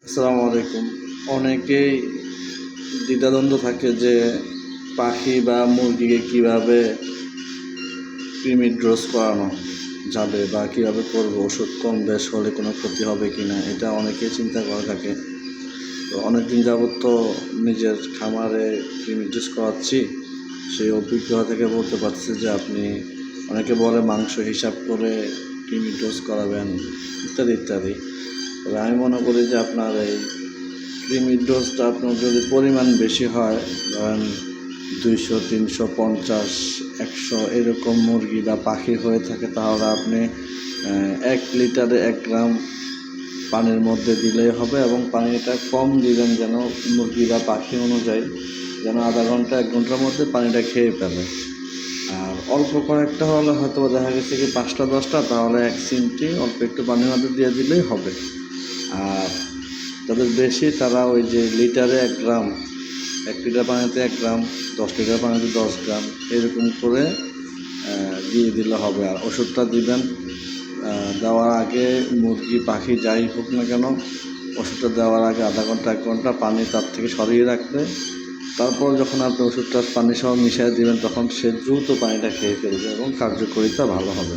আসসালামু আলাইকুম। অনেকেই দ্বিধাদ্বন্দ্ব থাকে যে পাখি বা মুরগিকে কিভাবে কৃমির ডোজ করানো যাবে বা কীভাবে করবো, ওষুধ কম বেশ হলে কোনো ক্ষতি হবে কি না, এটা অনেকেই চিন্তা করে থাকে। তো অনেকদিন যাবৎ তো নিজের খামারে কৃমির ডোজ করাচ্ছি, সেই অভিজ্ঞতা থেকে বলতে পারছি যে আপনি অনেকে বলে মাংস হিসাব করে কৃমির ডোজ করাবেন ইত্যাদি ইত্যাদি। তবে আমি মনে করি যে আপনার এই কৃমির ডোজটা আপনার যদি পরিমাণ বেশি হয়, ধরেন 200, 300, 50, 100 এরকম মুরগি বা পাখি হয়ে থাকে, তাহলে আপনি 1 লিটারে 1 গ্রাম পানির মধ্যে দিলেই হবে এবং পানিটা কম দিবেন, যেন মুরগি বা পাখি অনুযায়ী যেন আধা ঘন্টা 1 ঘন্টার মধ্যে পানিটা খেয়ে ফেলে। আর অল্প কয়েকটা হলে হয়তো দেখা গেছে কি 5টা 10টা, তাহলে 1 চিমটি অল্প একটু পানির মধ্যে দিয়ে দিলেই হবে। আর যাদের বেশি তারা ওই যে লিটারে 1 গ্রাম, 1 লিটার পানিতে 1 গ্রাম, 10 লিটার পানিতে 10 গ্রাম এরকম করে দিয়ে দিলে হবে। আর ওষুধটা দিবেন দেওয়ার আগে, মুরগি পাখি যাই হোক না কেন, ওষুধটা দেওয়ার আগে আধা ঘন্টা 1 ঘন্টা পানি তার থেকে সরিয়ে রাখবে। তারপর যখন আপনি ওষুধটা পানি সহ মিশিয়ে দিবেন, তখন সে দ্রুত পানিটা খেয়ে ফেলবে এবং কার্যকারিতা ভালো হবে।